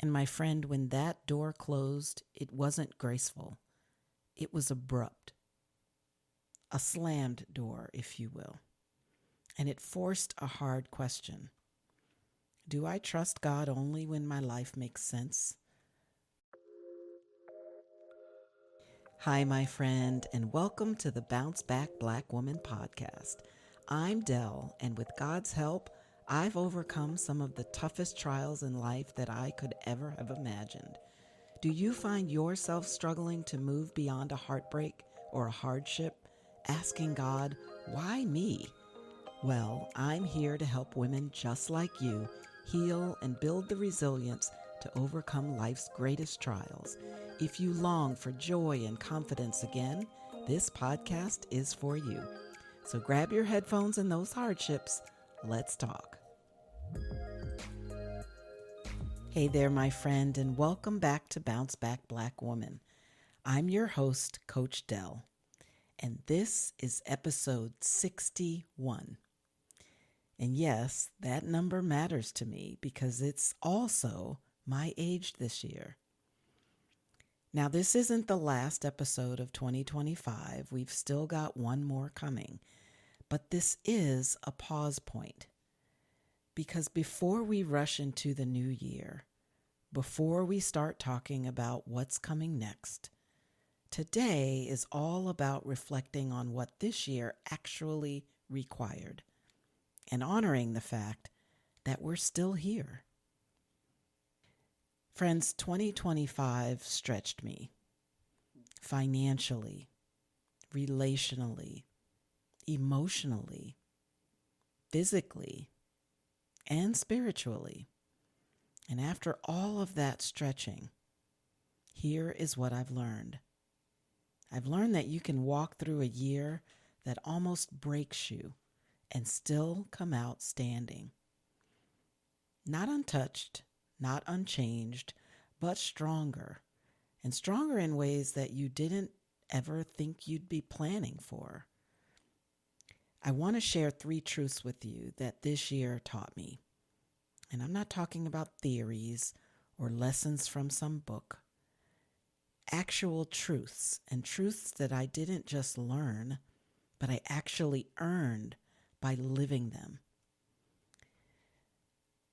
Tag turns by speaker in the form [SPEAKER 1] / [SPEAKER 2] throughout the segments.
[SPEAKER 1] And my friend, when that door closed, it wasn't graceful. It was abrupt. A slammed door, if you will. And it forced a hard question. Do I trust God only when my life makes sense? Hi, my friend, and welcome to the Bounce Back Black Woman podcast. I'm Dell, and with God's help, I've overcome some of the toughest trials in life that I could ever have imagined. Do you find yourself struggling to move beyond a heartbreak or a hardship, asking God, why me? Well, I'm here to help women just like you heal and build the resilience to overcome life's greatest trials. If you long for joy and confidence again, this podcast is for you. So grab your headphones and those hardships. Let's talk. Hey there, my friend, and welcome back to Bounce Back Black Woman. I'm your host, Coach Dell, and this is episode 61. And yes, that number matters to me because it's also my age this year. Now, this isn't the last episode of 2025. We've still got one more coming. But this is a pause point. Because before we rush into the new year, before we start talking about what's coming next, today is all about reflecting on what this year actually required and honoring the fact that we're still here. Friends, 2025 stretched me financially, relationally, emotionally, physically, and spiritually. And after all of that stretching, here is what I've learned. I've learned that you can walk through a year that almost breaks you and still come out standing. Not untouched, not unchanged, but stronger. And stronger in ways that you didn't ever think you'd be planning for. I want to share 3 truths with you that this year taught me. And I'm not talking about theories or lessons from some book. Actual truths, and truths that I didn't just learn, but I actually earned by living them.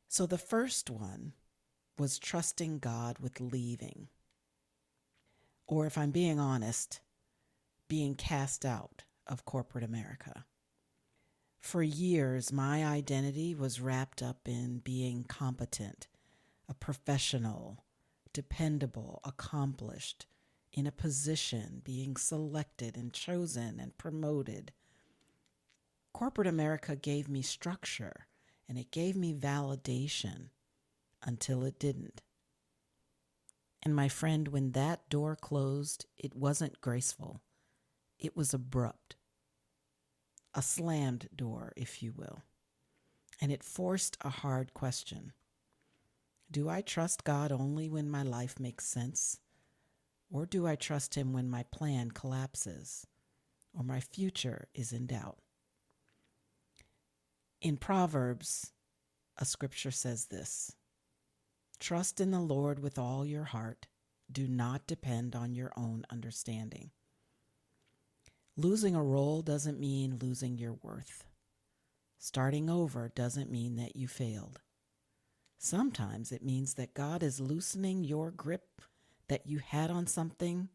[SPEAKER 1] So the first one was trusting God with leaving. Or if I'm being honest, being cast out of corporate America. For years, my identity was wrapped up in being competent, a professional, dependable, accomplished, in a position, being selected and chosen and promoted. Corporate America gave me structure and it gave me validation until it didn't. And my friend, when that door closed, it wasn't graceful. It was abrupt. A slammed door, if you will. And it forced a hard question. Do I trust God only when my life makes sense? Or do I trust Him when my plan collapses or my future is in doubt? In Proverbs, a scripture says this: trust in the Lord with all your heart. Do not depend on your own understanding. Losing a role doesn't mean losing your worth. Starting over doesn't mean that you failed. Sometimes it means that God is loosening your grip that you had on something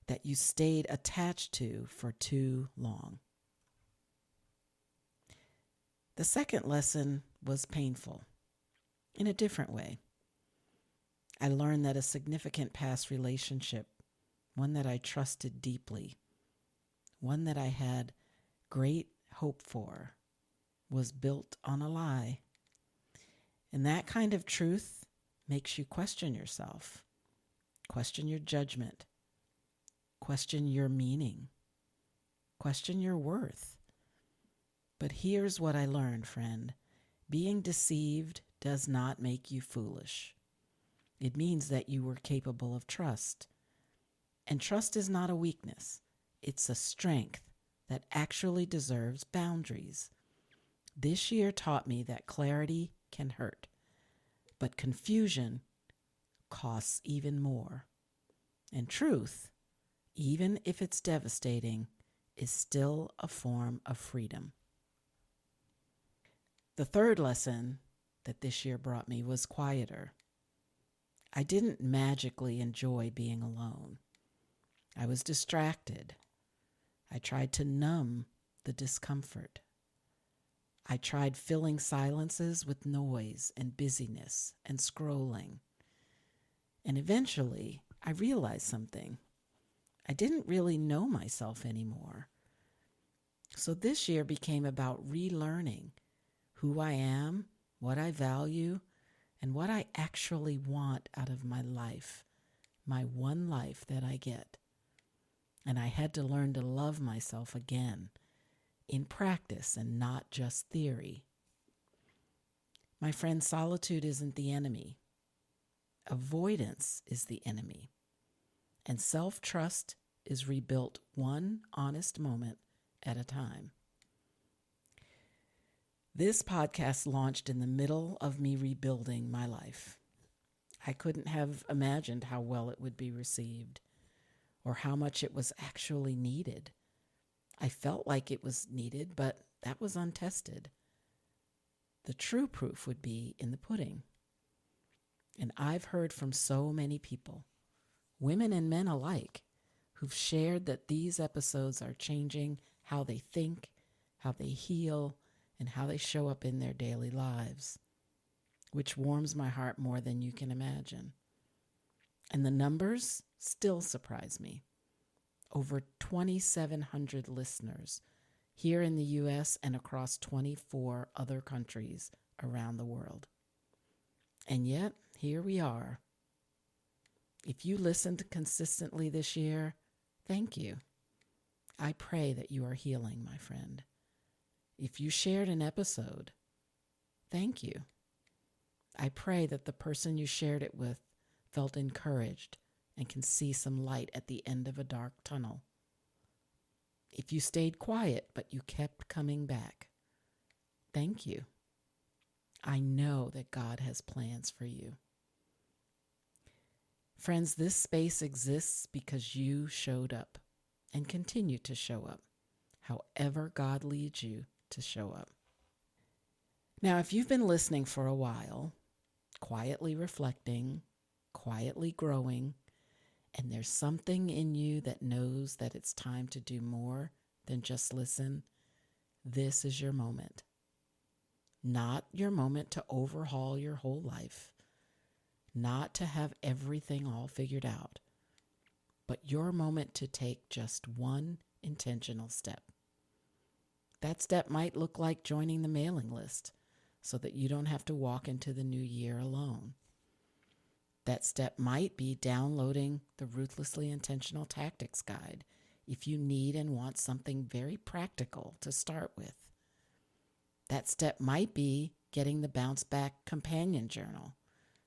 [SPEAKER 1] that you stayed attached to for too long. The second lesson was painful in a different way. I learned that a significant past relationship, one that I trusted deeply, one that I had great hope for, was built on a lie. And that kind of truth makes you question yourself, question your judgment, question your meaning, question your worth. But here's what I learned, friend. Being deceived does not make you foolish. It means that you were capable of trust. And trust is not a weakness. It's a strength that actually deserves boundaries. This year taught me that clarity can hurt, but confusion costs even more. And truth, even if it's devastating, is still a form of freedom. The third lesson that this year brought me was quieter. I didn't magically enjoy being alone. I was distracted. I tried to numb the discomfort. I tried filling silences with noise and busyness and scrolling. And eventually, I realized something. I didn't really know myself anymore. So this year became about relearning who I am, what I value, and what I actually want out of my life, my one life that I get. And I had to learn to love myself again, in practice and not just theory. My friend, solitude isn't the enemy. Avoidance is the enemy. And self-trust is rebuilt one honest moment at a time. This podcast launched in the middle of me rebuilding my life. I couldn't have imagined how well it would be received or how much it was actually needed. I felt like it was needed, but that was untested. The true proof would be in the pudding. And I've heard from so many people, women and men alike, who've shared that these episodes are changing how they think, how they heal, and how they show up in their daily lives, which warms my heart more than you can imagine. And the numbers still surprise me. Over 2,700 listeners here in the U.S. and across 24 other countries around the world. And yet, here we are. If you listened consistently this year, thank you. I pray that you are healing, my friend. If you shared an episode, thank you. I pray that the person you shared it with felt encouraged and can see some light at the end of a dark tunnel. If you stayed quiet but you kept coming back, thank you. I know that God has plans for you. Friends, this space exists because you showed up and continue to show up, however God leads you to show up. Now, if you've been listening for a while, quietly reflecting, quietly growing, and there's something in you that knows that it's time to do more than just listen, this is your moment. Not your moment to overhaul your whole life, not to have everything all figured out, but your moment to take just one intentional step. That step might look like joining the mailing list so that you don't have to walk into the new year alone. That step might be downloading the Ruthlessly Intentional Tactics Guide if you need and want something very practical to start with. That step might be getting the Bounce Back Companion Journal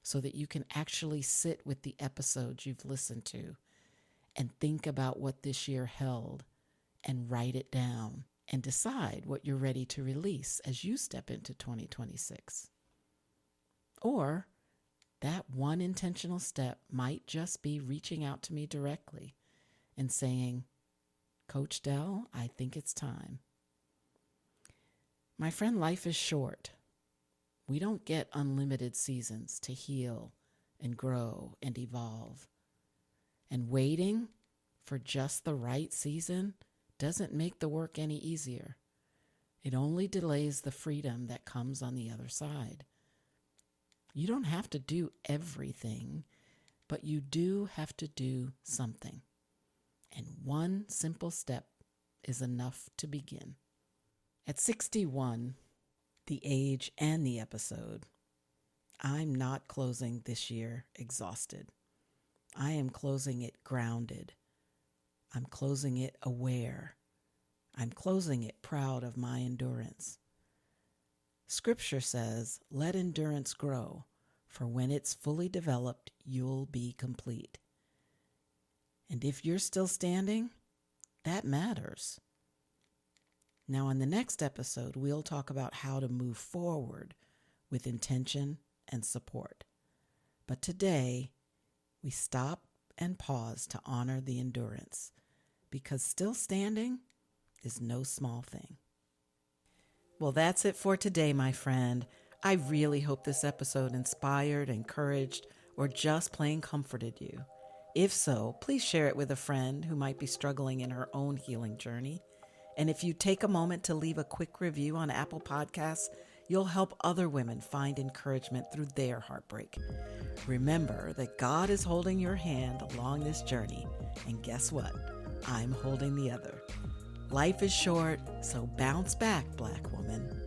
[SPEAKER 1] so that you can actually sit with the episodes you've listened to and think about what this year held and write it down and decide what you're ready to release as you step into 2026. Or that one intentional step might just be reaching out to me directly and saying, Coach Dell, I think it's time. My friend, life is short. We don't get unlimited seasons to heal and grow and evolve. And waiting for just the right season doesn't make the work any easier. It only delays the freedom that comes on the other side. You don't have to do everything, but you do have to do something. And one simple step is enough to begin. At 61, the age and the episode, I'm not closing this year exhausted. I am closing it grounded. I'm closing it aware. I'm closing it proud of my endurance. Scripture says, let endurance grow, for when it's fully developed, you'll be complete. And if you're still standing, that matters. Now, in the next episode, we'll talk about how to move forward with intention and support. But today, we stop and pause to honor the endurance, because still standing is no small thing. Well, that's it for today, my friend. I really hope this episode inspired, encouraged, or just plain comforted you. If so, please share it with a friend who might be struggling in her own healing journey. And if you take a moment to leave a quick review on Apple Podcasts, you'll help other women find encouragement through their heartbreak. Remember that God is holding your hand along this journey, and guess what? I'm holding the other. Life is short, so bounce back, Black woman.